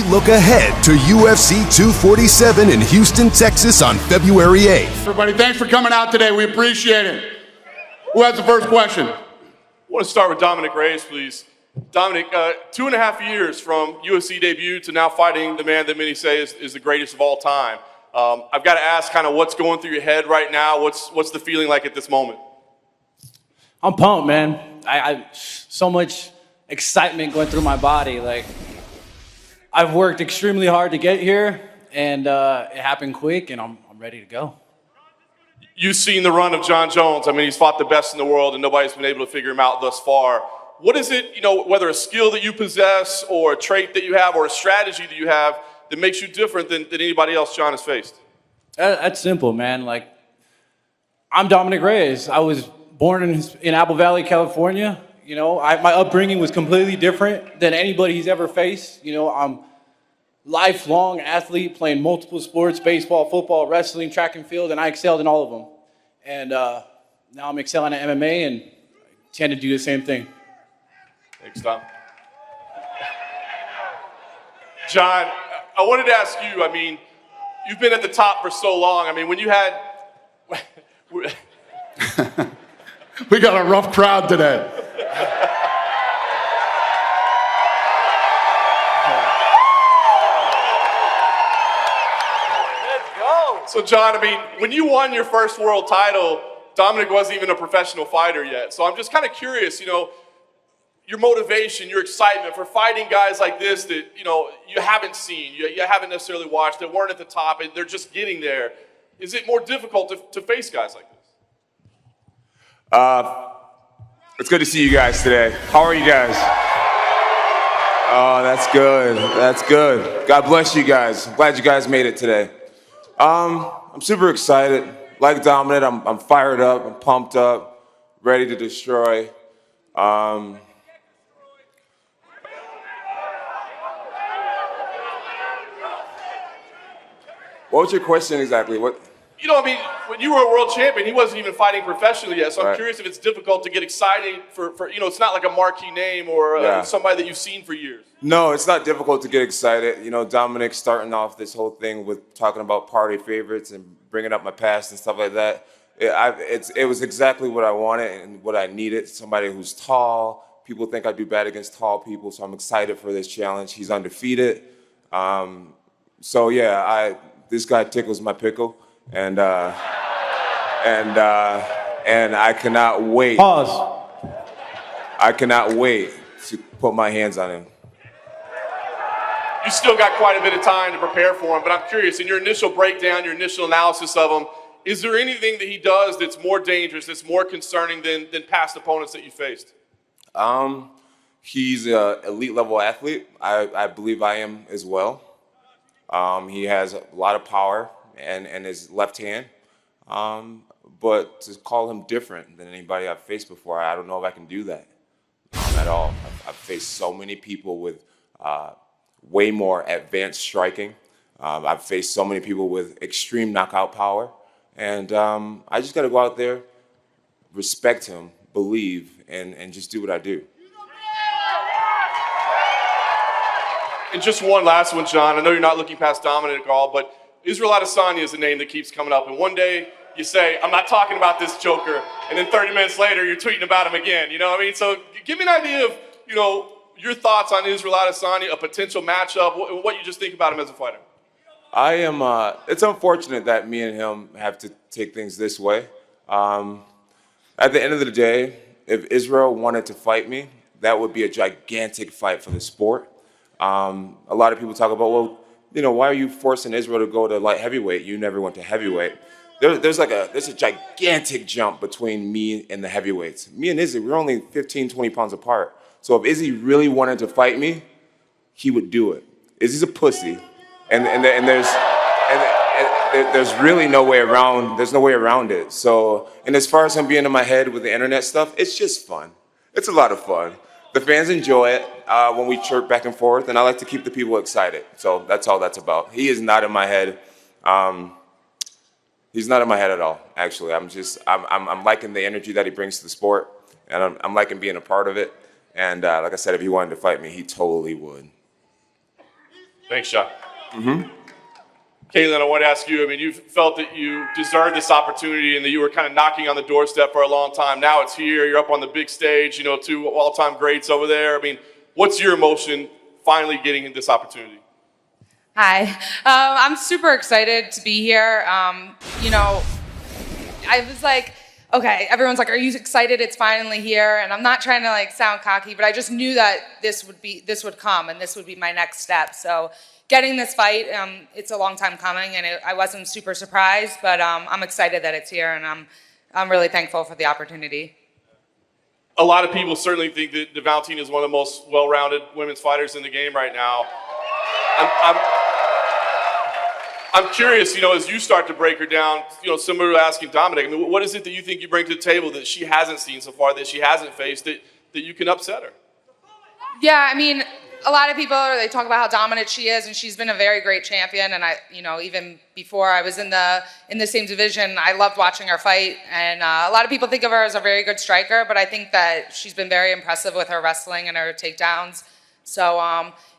look ahead to UFC 247 in Houston, Texas on February 8th. Everybody, thanks for coming out today. We appreciate it. Who has the first question? I want to start with Dominic Reyes, please. Dominic, 2.5 years from UFC debut to now fighting the man that many say is the greatest of all time. I've got to ask kind of what's going through your head right now. What's the feeling like at this moment? I'm pumped, man. I so much excitement going through my body. Like, I've worked extremely hard to get here, and it happened quick, and I'm ready to go. You've seen the run of John Jones. I mean, he's fought the best in the world, and nobody's been able to figure him out thus far. What is it, whether a skill that you possess or a trait that you have or a strategy that you have that makes you different than anybody else John has faced? That's simple, man. Like, I'm Dominic Reyes. I was born in Apple Valley, California. My upbringing was completely different than anybody he's ever faced. I'm lifelong athlete playing multiple sports, baseball, football, wrestling, track and field, and I excelled in all of them. And now I'm excelling at MMA and tend to do the same thing. Thanks, Tom. John, I wanted to ask you, I mean, you've been at the top for so long. I mean, when you had... We got a rough crowd today. So, John, I mean, when you won your first world title, Dominic wasn't even a professional fighter yet. So I'm just kind of curious, your motivation, your excitement for fighting guys like this that, you haven't seen, you haven't necessarily watched, that weren't at the top, and they're just getting there. Is it more difficult to face guys like this? It's good to see you guys today. How are you guys? Oh, that's good. That's good. God bless you guys. I'm glad you guys made it today. I'm super excited. Like Dominic, I'm fired up, I'm pumped up, ready to destroy. What was your question exactly? What? When you were a world champion, he wasn't even fighting professionally yet. So I'm Right. curious if it's difficult to get excited for it's not like a marquee name or somebody that you've seen for years. No, it's not difficult to get excited. Dominic starting off this whole thing with talking about party favorites and bringing up my past and stuff like that. It was exactly what I wanted and what I needed. Somebody who's tall. People think I do bad against tall people, so I'm excited for this challenge. He's undefeated. This guy tickles my pickle. And I cannot wait. Pause. I cannot wait to put my hands on him. You still got quite a bit of time to prepare for him, but I'm curious, in your initial breakdown, your initial analysis of him, is there anything that he does that's more dangerous, that's more concerning than past opponents that you faced? He's an elite level athlete. I believe I am as well. He has a lot of power and his left hand. But to call him different than anybody I've faced before, I don't know if I can do that at all. I've faced so many people with way more advanced striking. I've faced so many people with extreme knockout power. And I just got to go out there, respect him, believe, and just do what I do. And just one last one, John. I know you're not looking past Dominic at all, but Israel Adesanya is the name that keeps coming up. And one day you say, I'm not talking about this joker. And then 30 minutes later, you're tweeting about him again. You know what I mean? So give me an idea of, your thoughts on Israel Adesanya, a potential matchup, what you just think about him as a fighter. It's unfortunate that me and him have to take things this way. At the end of the day, if Israel wanted to fight me, that would be a gigantic fight for the sport. A lot of people talk about, why are you forcing Israel to go to light heavyweight? You never went to heavyweight. There's a gigantic jump between me and the heavyweights. Me and Izzy, we're only 15, 20 pounds apart. So if Izzy really wanted to fight me, he would do it. Izzy's a pussy, and there's really no way around. There's no way around it. So, and as far as him being in my head with the internet stuff, it's just fun. It's a lot of fun. The fans enjoy it when we chirp back and forth, and I like to keep the people excited. So that's all that's about. He is not in my head. He's not in my head at all, actually. I'm liking the energy that he brings to the sport, and I'm liking being a part of it. And like I said, if he wanted to fight me, he totally would. Thanks, John. Caitlin, I want to ask you, I mean, you felt that you deserved this opportunity and that you were kind of knocking on the doorstep for a long time. Now it's here, you're up on the big stage, you know, 2 all-time greats over there. I mean, what's your emotion finally getting this opportunity? Hi, I'm super excited to be here. You know, I was like, okay, everyone's like, are you excited? It's finally here. And I'm not trying to like sound cocky, but I just knew that this would come and this would be my next step. So getting this fight, it's a long time coming and I wasn't super surprised, but I'm excited that it's here and I'm really thankful for the opportunity. A lot of people certainly think that Valentina is one of the most well-rounded women's fighters in the game right now. I'm curious, you know, as you start to break her down, you know, similar to asking Dominic, I mean, what is it that you think you bring to the table that she hasn't seen so far, that she hasn't faced, that you can upset her? Yeah, I mean, a lot of people, they talk about how dominant she is, and she's been a very great champion. And you know, even before I was in the same division, I loved watching her fight. And a lot of people think of her as a very good striker, but I think that she's been very impressive with her wrestling and her takedowns. So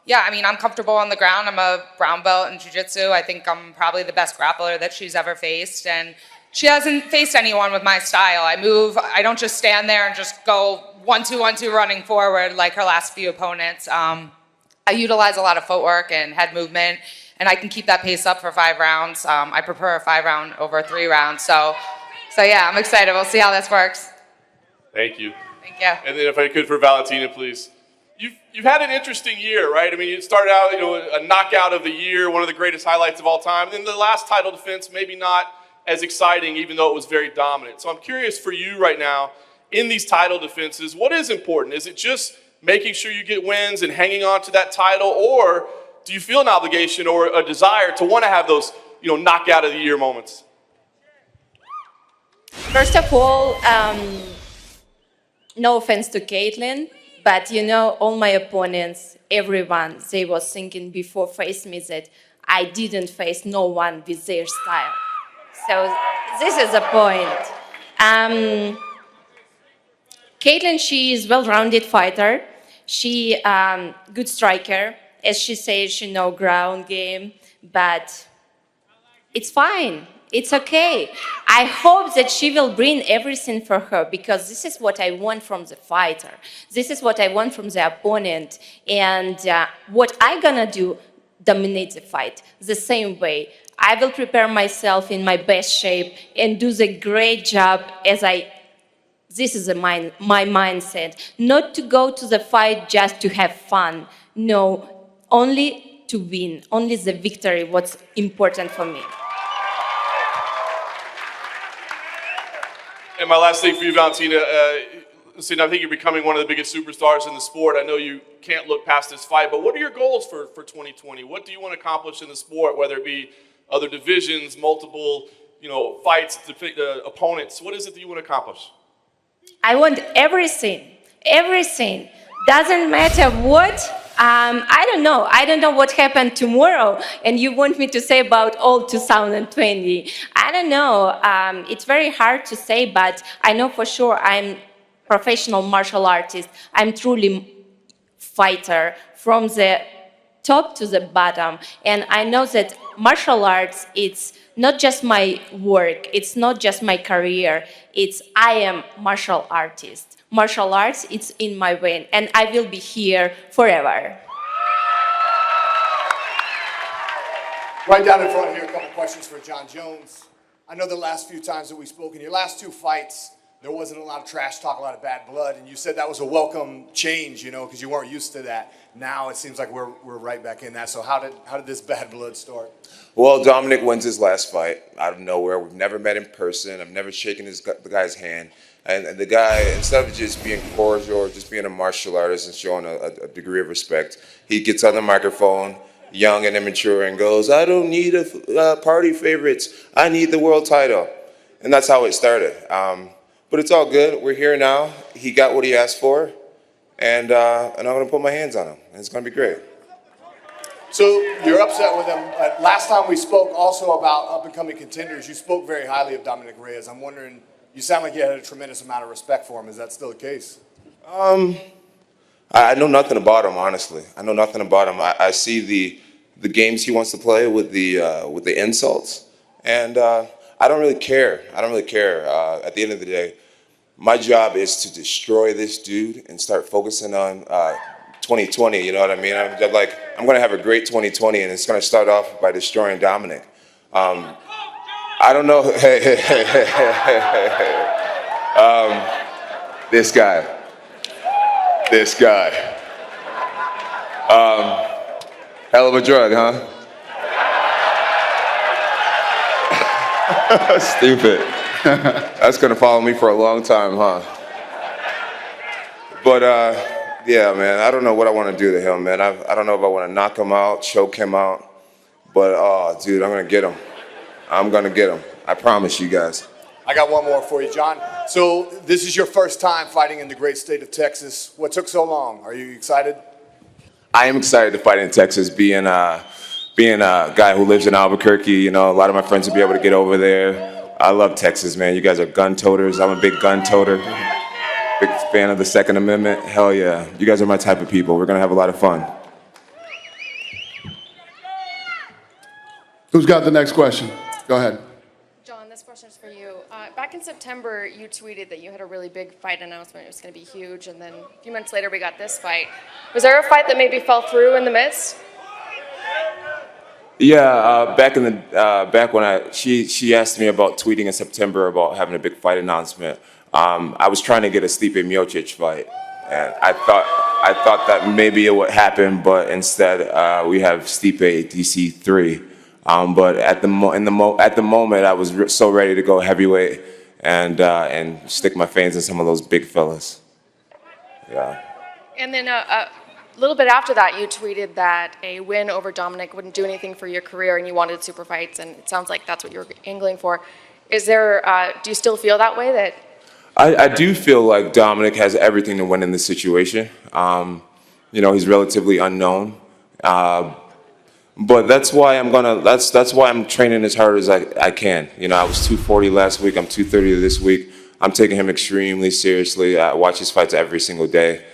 yeah, I mean, I'm comfortable on the ground. I'm a brown belt in jiu-jitsu. I think I'm probably the best grappler that she's ever faced, and she hasn't faced anyone with my style. I move. I don't just stand there and just go 1-2, 1-2 running forward like her last few opponents. I utilize a lot of footwork and head movement, and I can keep that pace up for 5 rounds. I prefer a 5-round over a 3 rounds. So yeah, I'm excited. We'll see how this works. Thank you. Thank you. And then if I could for Valentina, please. You've had an interesting year, right? I mean, it started out, you know, a knockout of the year, one of the greatest highlights of all time. And then the last title defense, maybe not as exciting, even though it was very dominant. So I'm curious for you right now, in these title defenses, what is important? Is it just making sure you get wins and hanging on to that title, or do you feel an obligation or a desire to want to have those, you know, knockout of the year moments? First of all, no offense to Caitlin, but you know, all my opponents, everyone, they was thinking before facing me that I didn't face no one with their style. So this is the point. Caitlin, she is well-rounded fighter. She good striker. As she says, she know ground game, but it's fine. It's okay. I hope that she will bring everything for her, because this is what I want from the fighter. This is what I want from the opponent. And what I'm gonna do, dominate the fight the same way. I will prepare myself in my best shape and do the great job as this is my mindset. Not to go to the fight just to have fun. No, only to win. Only the victory, what's important for me. And my last thing for you, Valentina, I think you're becoming one of the biggest superstars in the sport. I know you can't look past this fight, but what are your goals for 2020? What do you want to accomplish in the sport, whether it be other divisions, multiple, you know, fights, opponents? What is it that you want to accomplish? I want everything. Everything. Doesn't matter what. I don't know. I don't know what happened tomorrow, and you want me to say about all 2020. I don't know. It's very hard to say, but I know for sure I'm professional martial artist. I'm truly fighter from the top to the bottom, and I know that martial arts, it's not just my work. It's not just my career. It's I am martial artist. Martial arts, it's in my vein, and I will be here forever. Right down in front here, a couple questions for John Jones. I know the last few times that we spoke, in your last 2 fights, there wasn't a lot of trash talk, a lot of bad blood, and you said that was a welcome change, you know, because you weren't used to that. Now it seems like we're right back in that. So how did this bad blood start? Well, Dominic wins his last fight out of nowhere. We've never met in person. I've never shaken the guy's hand. And the guy, instead of just being cordial or just being a martial artist and showing a degree of respect, he gets on the microphone, young and immature, and goes, "I don't need a party favorites. I need the world title." And that's how it started. But it's all good. We're here now. He got what he asked for, and I'm going to put my hands on him. And it's going to be great. So you're upset with him. Last time we spoke also about up-and-coming contenders, you spoke very highly of Dominic Reyes. I'm wondering, you sound like you had a tremendous amount of respect for him. Is that still the case? I know nothing about him, honestly. I know nothing about him. I see the games he wants to play with the insults, and I don't really care. I don't really care. At the end of the day, my job is to destroy this dude and start focusing on 2020. You know what I mean? I'm going to have a great 2020, and it's going to start off by destroying Dominic. I don't know. This guy. Hell of a drug, huh? Stupid. That's gonna follow me for a long time, huh? But yeah, man, I don't know what I want to do to him, man. I don't know if I want to knock him out, choke him out, but oh, dude, I'm gonna get him. I'm gonna get him. I promise you guys. I got one more for you, John. So this is your first time fighting in the great state of Texas. What took so long? Are you excited? I am excited to fight in Texas, being a guy who lives in Albuquerque. You know, a lot of my friends will be able to get over there. I love Texas, man. You guys are gun toters. I'm a big gun toter. Big fan of the Second Amendment. Hell yeah. You guys are my type of people. We're gonna have a lot of fun. Who's got the next question? Go ahead. John, this question is for you. Back in September, you tweeted that you had a really big fight announcement. It was going to be huge, and then a few months later, we got this fight. Was there a fight that maybe fell through in the midst? Yeah, back when she asked me about tweeting in September about having a big fight announcement. I was trying to get a Stipe Miocic fight, and I thought that maybe it would happen, but instead we have Stipe DC3. But at the moment, I was so ready to go heavyweight and stick my fangs in some of those big fellas. Yeah. And then a little bit after that, you tweeted that a win over Dominic wouldn't do anything for your career, and you wanted super fights, and it sounds like that's what you're angling for. Is there? Do you still feel that way? That I do feel like Dominic has everything to win in this situation. You know, he's relatively unknown. But that's why that's why I'm training as hard as I can. You know, I was 240 last week. I'm 230 this week. I'm taking him extremely seriously. I watch his fights every single day.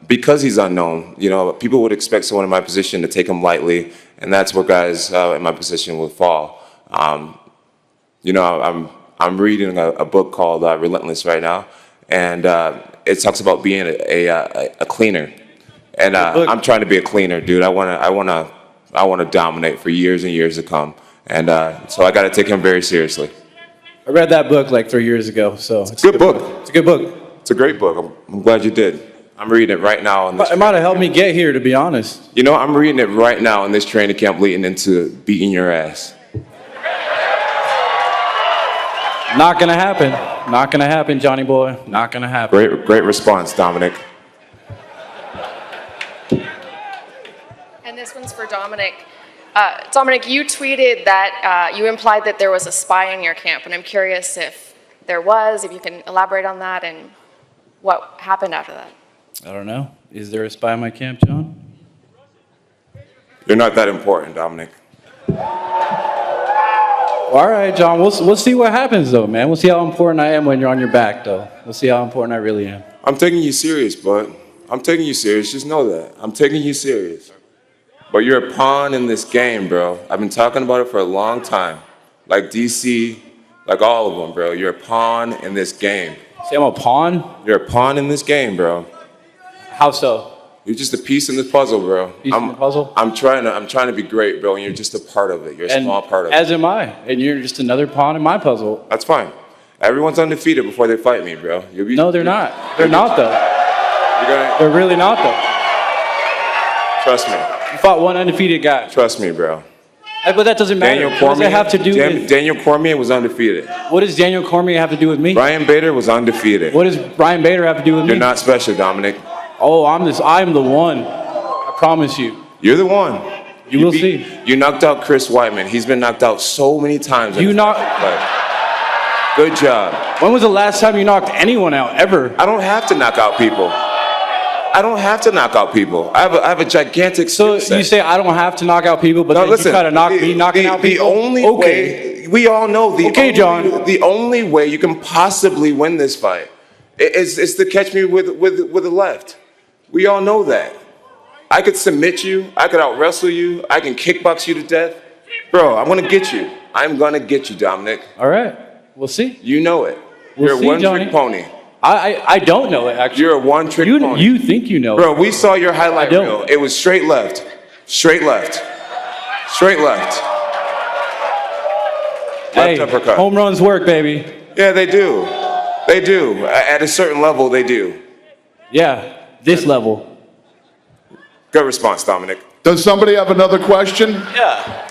Because he's unknown, you know, people would expect someone in my position to take him lightly, and that's where guys in my position would fall. You know, I'm reading a book called Relentless right now, and it talks about being a cleaner. And I'm trying to be a cleaner, dude. I wanna dominate for years and years to come, and so I got to take him very seriously. I read that book like 3 years ago, so it's a good book. It's a good book. It's a great book. I'm glad you did. I'm reading it right now. It might have helped me get here, to be honest. You know, I'm reading it right now in this training camp, leading into beating your ass. Not gonna happen. Not gonna happen, Johnny boy. Not gonna happen. Great response, Dominic. And this one's for Dominic. Dominic, you tweeted that you implied that there was a spy in your camp, and I'm curious if there was, if you can elaborate on that, and what happened after that. I don't know. Is there a spy in my camp, John? You're not that important, Dominic. All right, John. We'll see what happens, though, man. We'll see how important I am when you're on your back, though. We'll see how important I really am. I'm taking you serious, bud. I'm taking you serious. Just know that. I'm taking you serious. But you're a pawn in this game, bro. I've been talking about it for a long time. Like DC, like all of them, bro. You're a pawn in this game. Say I'm a pawn? You're a pawn in this game, bro. How so? You're just a piece in this puzzle, bro. Piece in the puzzle? I'm trying to be great, bro, and you're just a part of it. You're a small part of it. As am I. And you're just another pawn in my puzzle. That's fine. Everyone's undefeated before they fight me, bro. No, they're not. They're not, though. They're really not, though. Trust me. You fought one undefeated guy. Trust me, bro. But that doesn't matter. What does that have to do with... Daniel Cormier was undefeated. What does Daniel Cormier have to do with me? Ryan Bader was undefeated. What does Ryan Bader have to do with me? You're not special, Dominic. Oh, I'm the one. I promise you. You're the one. You will see. You knocked out Chris Weidman. He's been knocked out so many times. You knocked... Good job. When was the last time you knocked anyone out, ever? I don't have to knock out people. I don't have to knock out people. I have a gigantic skill set. So you say I don't have to knock out people, but then you try to knock me knocking out people? The only way, we all know the only way you can possibly win this fight is to catch me with a left. We all know that. I could submit you. I could out-wrestle you. I can kickbox you to death. Bro, I'm going to get you. I'm going to get you, Dominic. All right. We'll see. You know it. We'll You're see, a one-trick Johnny. pony. I don't know it, actually. You're a one-trick pony. You think you know it. Bro, we saw your highlight I don't. reel. It was straight left. Straight left. Straight left. Hey, Left uppercut. home runs work, baby. Yeah, they do. They do. At a certain level, they do. Yeah, this level. Good response, Dominic. Does somebody have another question? Yeah,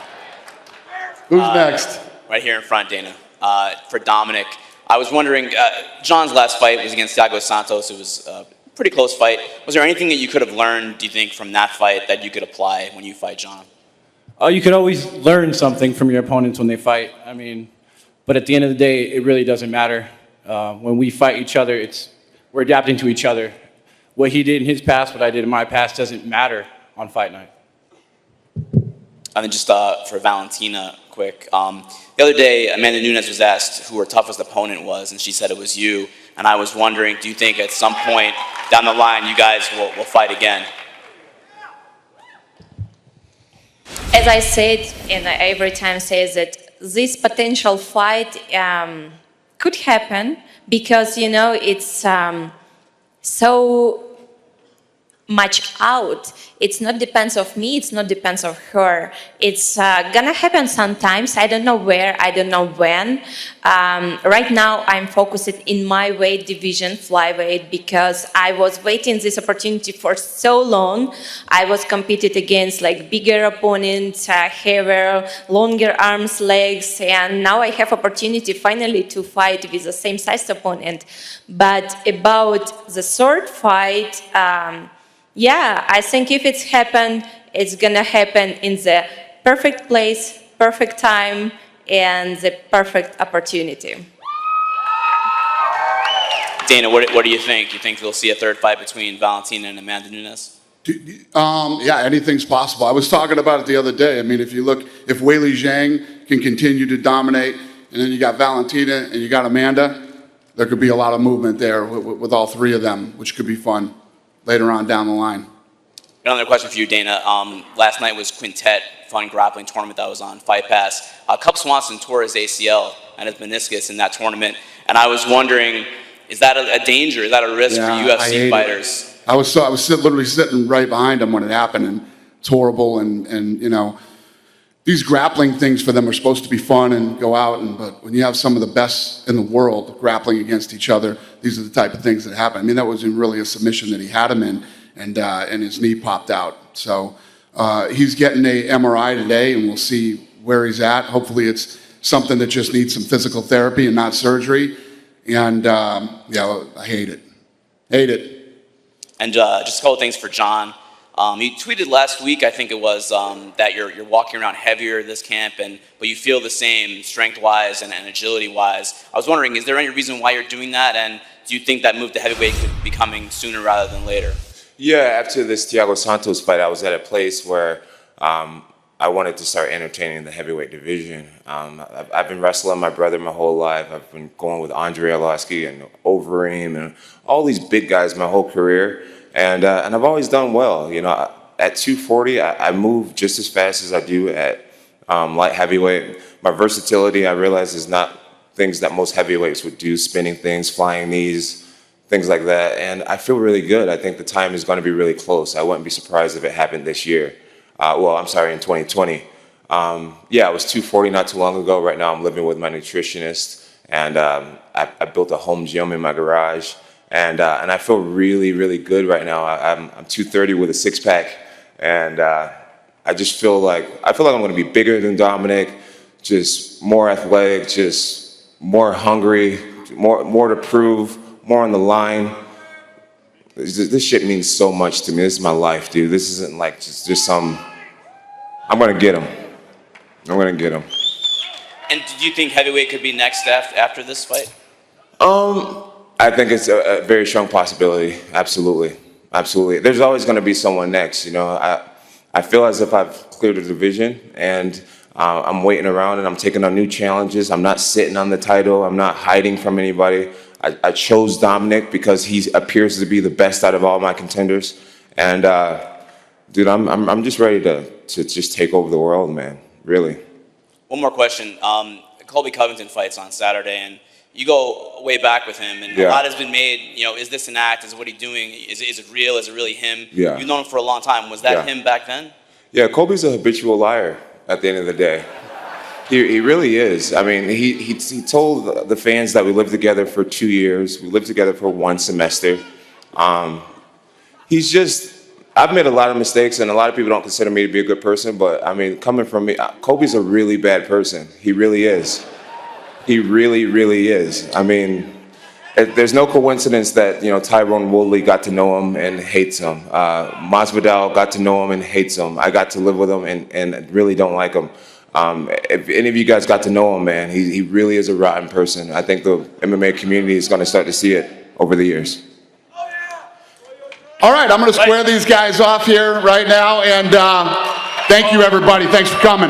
Who's next? right here in front, Dana. For Dominic, I was wondering, John's last fight was against Thiago Santos. It was a pretty close fight. Was there anything that you could have learned, do you think, from that fight that you could apply when you fight John? You could always learn something from your opponents when they fight. I mean, but at the end of the day, it really doesn't matter. When we fight each other, we're adapting to each other. What he did in his past, what I did in my past, doesn't matter on fight night. And then just for Valentina, quick. The other day, Amanda Nunes was asked who her toughest opponent was, and she said it was you. And I was wondering, do you think at some point down the line you guys will fight again? As I said, and I every time say that this potential fight could happen because, you know, it's so much out. It's not depends of me, it's not depends of her. It's gonna happen sometimes. I don't know where, I don't know when. Right now I'm focused in my weight division, flyweight, because I was waiting this opportunity for so long. I was competed against like bigger opponents, heavier, longer arms, legs, and now I have opportunity finally to fight with the same size opponent. But about the third fight, yeah, I think if it's happened, it's gonna happen in the perfect place, perfect time, and the perfect opportunity. Dana, what do you think? You think we'll see a third fight between Valentina and Amanda Nunes? Yeah, anything's possible. I was talking about it the other day. I mean, if you look, if Weili Zhang can continue to dominate, and then you got Valentina and you got Amanda, there could be a lot of movement there with all three of them, which could be fun later on down the line. Another question for you, Dana. Last night was Quintet, fun grappling tournament that was on Fight Pass. Cub Swanson tore his ACL and his meniscus in that tournament, and I was wondering, is that a danger? Is that a risk for UFC fighters? I was literally sitting right behind him when it happened, and it's horrible. And you know, these grappling things for them are supposed to be fun and go out. But when you have some of the best in the world grappling against each other, these are the type of things that happen. I mean, that wasn't really a submission that he had him in, and his knee popped out. So he's getting a MRI today, and we'll see where he's at. Hopefully, it's something that just needs some physical therapy and not surgery. And yeah, I hate it. Hate it. And just a couple things for John. You tweeted last week, I think it was, that you're walking around heavier this camp, but you feel the same strength-wise and agility-wise. I was wondering, is there any reason why you're doing that, and do you think that move to heavyweight could be coming sooner rather than later? Yeah, after this Thiago Santos fight, I was at a place where I wanted to start entertaining the heavyweight division. I've been wrestling my brother my whole life. I've been going with Andrei Arlovski and Overeem and all these big guys my whole career. And I've always done well. You know, at 240, I move just as fast as I do at light heavyweight. My versatility, I realize, is not things that most heavyweights would do, spinning things, flying knees, things like that. And I feel really good. I think the time is going to be really close. I wouldn't be surprised if it happened this year. Well, I'm sorry, in 2020. Yeah, I was 240 not too long ago. Right now I'm living with my nutritionist, and I built a home gym in my garage. And I feel really, really good right now. I'm 230 with a six-pack, and I just feel like I'm going to be bigger than Dominic, just more athletic, just more hungry, more to prove, more on the line. This shit means so much to me. This is my life, dude. This isn't like just some. I'm gonna get him. I'm gonna get him. And do you think heavyweight could be next after this fight? I think it's a very strong possibility. Absolutely, absolutely. There's always going to be someone next. You know, I feel as if I've cleared a division, and I'm waiting around, and I'm taking on new challenges. I'm not sitting on the title. I'm not hiding from anybody. I chose Dominic because he appears to be the best out of all my contenders, and Dude, I'm just ready to just take over the world, man. Really. One more question. Colby Covington fights on Saturday, and you go way back with him, and a lot has been made. You know, is this an act? Is what he doing? Is it real? Is it really him? Yeah. You've known him for a long time. Was that him back then? Yeah, Colby's a habitual liar at the end of the day. He really is. I mean, he told the fans that we lived together for 2 years. We lived together for 1 semester. He's just, I've made a lot of mistakes, and a lot of people don't consider me to be a good person, but I mean, coming from me, Colby's a really bad person. He really is. He really, really is. I mean, there's no coincidence that, Tyrone Woodley got to know him and hates him. Masvidal got to know him and hates him. I got to live with him and really don't like him. If any of you guys got to know him, man, he really is a rotten person. I think the MMA community is going to start to see it over the years. All right, I'm going to square these guys off here right now, and thank you, everybody. Thanks for coming.